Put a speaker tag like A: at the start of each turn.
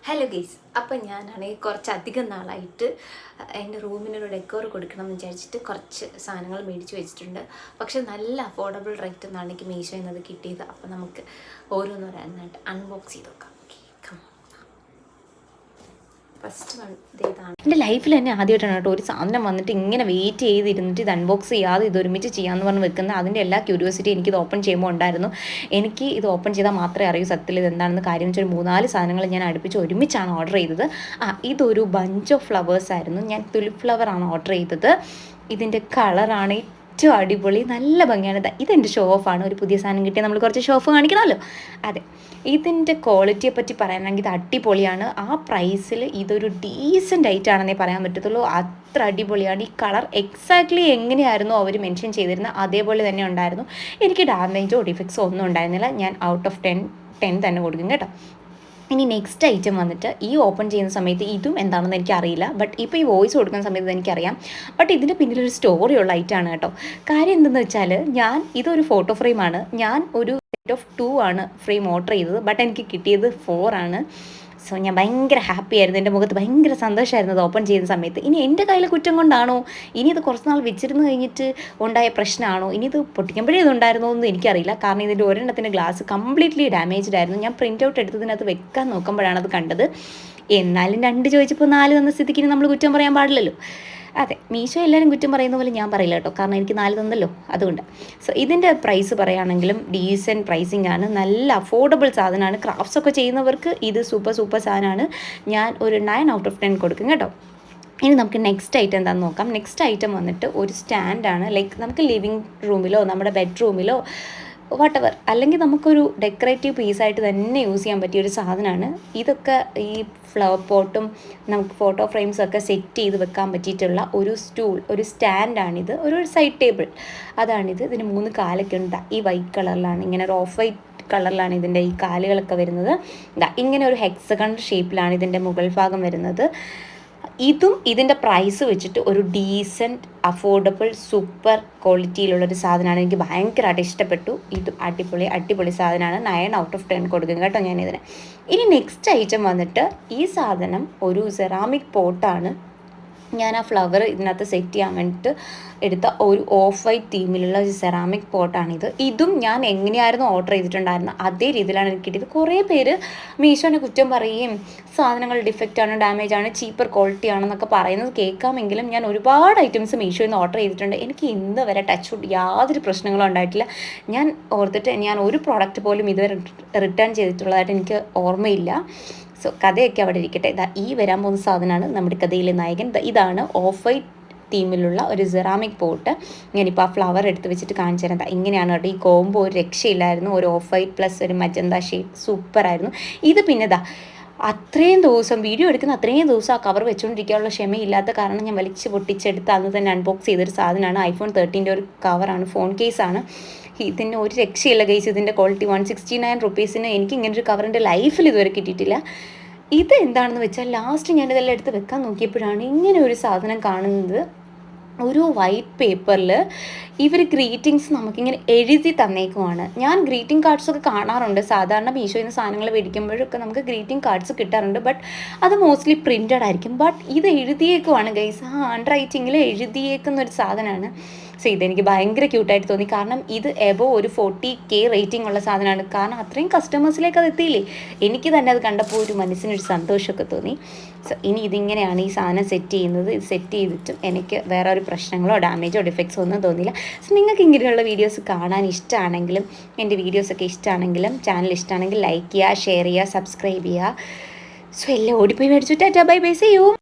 A: Hello guys, അപ്പം ഞാനാണെങ്കിൽ കുറച്ചധികം നാളായിട്ട് എൻ്റെ റൂമിനൊരു ഡെക്കോർ കൊടുക്കണം എന്ന് വിചാരിച്ചിട്ട് കുറച്ച് സാധനങ്ങൾ മേടിച്ച് വെച്ചിട്ടുണ്ട്. പക്ഷെ നല്ല അഫോർഡബിൾ റേറ്റ് എന്നാണ് എനിക്ക് മീഷോയിൽ നിന്ന് കിട്ടിയത്. അപ്പം നമുക്ക് ഓരോന്നോരോന്നായിട്ട് അൺബോക്സ് ചെയ്ത് നോക്കാം. ഫസ്റ്റ് വൺ ഇതാണ്. എൻ്റെ ലൈഫിൽ തന്നെ ആദ്യമായിട്ടാണ് കേട്ടോ ഒരു സാധനം വന്നിട്ട് ഇങ്ങനെ വെയിറ്റ് ചെയ്തിരുന്നിട്ട് ഇത് അൺബോക്സ് ചെയ്യാതെ ഇത് ഒരുമിച്ച് ചെയ്യാമെന്ന് പറഞ്ഞ് വെക്കുന്നത്. അതിൻ്റെ എല്ലാ ക്യൂരിയോസിറ്റി എനിക്കിത് ഓപ്പൺ ചെയ്യുമ്പോൾ ഉണ്ടായിരുന്നു. എനിക്ക് ഇത് ഓപ്പൺ ചെയ്താൽ മാത്രമേ അറിയൂ സത്യത്തിൽ ഇത് എന്താണെന്ന്. കാര്യം വെച്ചാൽ 3-4 സാധനങ്ങൾ ഞാൻ അടുപ്പിച്ച് ഒരുമിച്ചാണ് ഓർഡർ ചെയ്തത്. ഇതൊരു ബഞ്ച് ഓഫ് ഫ്ലവേഴ്സ് ആയിരുന്നു. ഞാൻ തുലിപ്പ് ഫ്ലവറാണ് ഓർഡർ ചെയ്തത്. ഇതിൻ്റെ കളറാണ് ഏറ്റവും അടിപൊളി, നല്ല ഭംഗിയാണ്. ഇതെൻ്റെ ഷോ ഓഫാണ്. ഒരു പുതിയ സാധനം കിട്ടിയാൽ നമ്മൾ കുറച്ച് ഷോ ഓഫ് കാണിക്കണമല്ലോ. അതെ, ഇതിൻ്റെ ക്വാളിറ്റിയെ പറ്റി പറയാനാണെങ്കിൽ ഇത് അടിപൊളിയാണ്. ആ പ്രൈസിൽ ഇതൊരു ഡീസൻ്റ് ആയിട്ടാണെന്നേ പറയാൻ പറ്റത്തുള്ളൂ. അത്ര അടിപൊളിയാണ്. ഈ കളർ എക്സാക്ട്ലി എങ്ങനെയായിരുന്നു അവർ മെൻഷൻ ചെയ്തിരുന്നത് അതേപോലെ തന്നെ ഉണ്ടായിരുന്നു. എനിക്ക് ഡാമേജോ ഡിഫക്ട്സോ ഒന്നും ഉണ്ടായിരുന്നില്ല. ഞാൻ ഔട്ട് ഓഫ് 10 തന്നെ കൊടുക്കും കേട്ടോ. ഇനി നെക്സ്റ്റ് ഐറ്റം വന്നിട്ട് ഈ ഓപ്പൺ ചെയ്യുന്ന സമയത്ത് ഇതും എന്താണെന്ന് എനിക്കറിയില്ല. ബട്ട് ഇപ്പോൾ ഈ വോയിസ് കൊടുക്കുന്ന സമയത്ത് എനിക്കറിയാം. ബട്ട് ഇതിൻ്റെ പിന്നിലൊരു സ്റ്റോറിയുള്ള ഐറ്റമാണ് കേട്ടോ. കാര്യം എന്തെന്ന് വെച്ചാൽ ഇതൊരു ഫോട്ടോ ഫ്രെയിമാണ്. ഞാൻ ഒരു സെറ്റ് ഓഫ് 2 ആണ് ഫ്രെയിം ഓർഡർ ചെയ്തത്. ബട്ട് എനിക്ക് കിട്ടിയത് 4 ആണ്. സോ ഞാൻ ഭയങ്കര ഹാപ്പി ആയിരുന്നു. എൻ്റെ മുഖത്ത് ഭയങ്കര സന്തോഷമായിരുന്നു അത് ഓപ്പൺ ചെയ്യുന്ന സമയത്ത്. ഇനി എൻ്റെ കയ്യിലെ കുറ്റം കൊണ്ടാണോ, ഇനി ഇത് കുറച്ച് നാൾ വെച്ചിരുന്ന് കഴിഞ്ഞിട്ട് ഉണ്ടായ പ്രശ്നമാണോ, ഇനി ഇത് പൊട്ടിക്കുമ്പോഴേ ഇതുണ്ടായിരുന്നോ എന്ന് എനിക്കറിയില്ല. കാരണം ഇതിൻ്റെ ഒരെണ്ണത്തിൻ്റെ ഗ്ലാസ് കംപ്ലീറ്റ്ലി ഡാമേജ്ഡ് ആയിരുന്നു. ഞാൻ പ്രിൻ്റ് ഔട്ട് എടുത്തതിനകത്ത് വെക്കാൻ നോക്കുമ്പോഴാണ് അത് കണ്ടത്. എന്നാലും 2 ചോദിച്ചപ്പോൾ 4 തന്ന സ്ഥിതിക്ക് നമ്മൾ കുറ്റം പറയാൻ പാടില്ലല്ലോ. അതെ, മീഷോ എല്ലാവരും കുറ്റം പറയുന്ന പോലെ ഞാൻ പറയില്ല കേട്ടോ, കാരണം എനിക്ക് 4 തന്നല്ലോ, അതുകൊണ്ട്. സോ ഇതിൻ്റെ പ്രൈസ് പറയുകയാണെങ്കിലും ഡീസൻറ്റ് പ്രൈസിങ് ആണ്. നല്ല അഫോർഡബിൾ സാധനമാണ്. ക്രാഫ്റ്റ്സ് ഒക്കെ ചെയ്യുന്നവർക്ക് ഇത് സൂപ്പർ സാധനമാണ്. ഞാൻ ഒരു 9 ഔട്ട് ഓഫ് 10 കൊടുക്കും കേട്ടോ. ഇനി നമുക്ക് നെക്സ്റ്റ് ഐറ്റം എന്താണെന്ന് നോക്കാം. നെക്സ്റ്റ് ഐറ്റം വന്നിട്ട് ഒരു സ്റ്റാൻഡാണ്. ലൈക്ക് നമുക്ക് ലിവിങ് റൂമിലോ നമ്മുടെ ബെഡ്റൂമിലോ വട്ടവർ, അല്ലെങ്കിൽ നമുക്കൊരു ഡെക്കറേറ്റീവ് പീസായിട്ട് തന്നെ യൂസ് ചെയ്യാൻ പറ്റിയ ഒരു സാധനമാണ്. ഇതൊക്കെ ഈ ഫ്ലവർ പോട്ടും നമുക്ക് ഫോട്ടോ ഫ്രെയിംസൊക്കെ സെറ്റ് ചെയ്ത് വെക്കാൻ പറ്റിയിട്ടുള്ള ഒരു ഒരു സ്റ്റാൻഡാണിത്. ഒരു സൈഡ് ടേബിൾ അതാണിത്. ഇതിന് 3 കാലൊക്കെ ഉണ്ട്. ഈ വൈറ്റ് കളറിലാണ്, ഇങ്ങനെ ഒരു ഓഫ് വൈറ്റ് കളറിലാണ് ഇതിൻ്റെ ഈ കാലുകളൊക്കെ വരുന്നത്. ഇങ്ങനെ ഒരു ഹെക്സഗൺ ഷേപ്പിലാണ് ഇതിൻ്റെ മുകൾ ഭാഗം വരുന്നത്. ഇതിൻ്റെ പ്രൈസ് വെച്ചിട്ട് ഒരു ഡീസൻറ്റ് അഫോർഡബിൾ സൂപ്പർ ക്വാളിറ്റിയിലുള്ളൊരു സാധനമാണ്. എനിക്ക് ഭയങ്കരമായിട്ട് ഇഷ്ടപ്പെട്ടു. ഇതും അടിപൊളി സാധനമാണ്. 9 ഔട്ട് ഓഫ് 10 കൊടുക്കും കേട്ടോ ഞാനിതിന്. ഇനി നെക്സ്റ്റ് ഐറ്റം വന്നിട്ട് ഈ സാധനം ഒരു സെറാമിക് പോട്ടാണ്. ഞാൻ ആ ഫ്ലവർ ഇതിനകത്ത് സെറ്റ് ചെയ്യാൻ വേണ്ടിയിട്ട് എടുത്ത ഒരു ഓഫ് വൈറ്റ് തീമിലുള്ള ഒരു സെറാമിക് പോട്ടാണിത്. ഇതും ഞാൻ എങ്ങനെയായിരുന്നു ഓർഡർ ചെയ്തിട്ടുണ്ടായിരുന്നത് അതേ രീതിയിലാണ് എനിക്ക് കിട്ടിയത്. കുറേ പേര് മീഷോനെ കുറ്റം പറയുകയും സാധനങ്ങൾ ഡിഫക്റ്റാണ്, ഡാമേജാണ്, ചീപ്പർ ക്വാളിറ്റി ആണെന്നൊക്കെ പറയുന്നത് കേൾക്കാമെങ്കിലും ഞാൻ ഒരുപാട് ഐറ്റംസ് മീഷോയിൽ നിന്ന് ഓർഡർ ചെയ്തിട്ടുണ്ട്. എനിക്ക് ഇന്ന് വരെ ടച്ച് വുഡ് യാതൊരു പ്രശ്നങ്ങളും ഉണ്ടായിട്ടില്ല. ഞാൻ ഓർത്തിട്ട് ഞാൻ ഒരു പ്രോഡക്റ്റ് പോലും ഇതുവരെ റിട്ടേൺ ചെയ്തിട്ടുള്ളതായിട്ട് എനിക്ക് ഓർമ്മയില്ല. സോ കഥയൊക്കെ അവിടെ ഇരിക്കട്ടെ. ഈ വരാൻ പോകുന്ന സാധനമാണ് നമ്മുടെ കഥയിലെ നായകൻ. ഇതാണ് ഓഫ് വൈറ്റ് തീമിലുള്ള ഒരു സെറാമിക് പോട്ട്. ഞാനിപ്പോൾ ആ ഫ്ലവർ എടുത്ത് വെച്ചിട്ട് കാണിച്ചു തരാം. ഇങ്ങനെയാണ് കേട്ടോ. ഈ കോംബോ ഒരു രക്ഷയില്ലായിരുന്നു. ഒരു ഓഫ് വൈറ്റ് പ്ലസ് ഒരു മജന്ത ഷെയ്ഡ് സൂപ്പറായിരുന്നു. ഇത് പിന്നെ അത്രയും ദിവസം വീഡിയോ എടുക്കുന്ന അത്രയും ദിവസം ആ കവർ വെച്ചുകൊണ്ടിരിക്കാനുള്ള ക്ഷമയില്ലാത്ത കാരണം ഞാൻ വലിച്ച് പൊട്ടിച്ചെടുത്ത് അന്ന് തന്നെ അൺബോക്സ് ചെയ്തൊരു സാധനമാണ്. iPhone 13 ഒരു കവറാണ്, ഫോൺ കേസാണ്. ഇതിന് ഒരു രക്ഷയില്ല ഗൈസ്. ഇതിൻ്റെ ക്വാളിറ്റി 169 റുപ്പീസിന് എനിക്ക് ഇങ്ങനൊരു കവറിൻ്റെ ലൈഫിൽ ഇതുവരെ കിട്ടിയിട്ടില്ല. ഇത് എന്താണെന്ന് വെച്ചാൽ ലാസ്റ്റ് ഞാനിതെല്ലാം എടുത്ത് വെക്കാൻ നോക്കിയപ്പോഴാണ് ഇങ്ങനെ ഒരു സാധനം കാണുന്നത്. ഒരു വൈറ്റ് പേപ്പറിൽ ഇവർ ഗ്രീറ്റിങ്സ് നമുക്കിങ്ങനെ എഴുതി തന്നേക്കുവാണ്. ഞാൻ ഗ്രീറ്റിംഗ് കാർഡ്സൊക്കെ കാണാറുണ്ട്. സാധാരണ മീഷോയിൽ നിന്ന് സാധനങ്ങൾ മേടിക്കുമ്പോഴൊക്കെ നമുക്ക് ഗ്രീറ്റിംഗ് കാർഡ്സ് കിട്ടാറുണ്ട്. ബട്ട് അത് മോസ്റ്റ്ലി പ്രിൻറ്റഡ് ആയിരിക്കും. ബട്ട് ഇത് എഴുതിയേക്കുവാണ് ഗൈസ്. ഹാൻഡ് റൈറ്റിങ്ങിൽ എഴുതിയേക്കുന്ന ഒരു സാധനമാണ്. സോ ഇതെനിക്ക് ഭയങ്കര ക്യൂട്ടായിട്ട് തോന്നി. കാരണം ഇത് എബോവ് ഒരു 40K റേറ്റിംഗ് ഉള്ള സാധനമാണ്. കാരണം അത്രയും കസ്റ്റമേഴ്സിലേക്ക് അത് എത്തിയില്ലേ. എനിക്ക് തന്നെ അത് കണ്ടപ്പോൾ ഒരു മനസ്സിനൊരു സന്തോഷമൊക്കെ തോന്നി. സോ ഇനി ഇതിങ്ങനെയാണ് ഈ സാധനം സെറ്റ് ചെയ്യുന്നത്. ഇത് സെറ്റ് ചെയ്തിട്ടും എനിക്ക് വേറെ ഒരു പ്രശ്നങ്ങളോ ഡാമേജോ ഡിഫക്ട്സോ ഒന്നും തോന്നിയില്ല. സോ നിങ്ങൾക്ക് ഇങ്ങനെയുള്ള വീഡിയോസ് കാണാൻ ഇഷ്ടമാണെങ്കിലും എൻ്റെ വീഡിയോസൊക്കെ ഇഷ്ടമാണെങ്കിലും ചാനൽ ഇഷ്ടമാണെങ്കിൽ ലൈക്ക് ചെയ്യുക, ഷെയർ ചെയ്യുക, സബ്സ്ക്രൈബ് ചെയ്യുക. സോ എല്ലാം ഓടിപ്പോയി മേടിച്ചു. Tata bye bye, see U.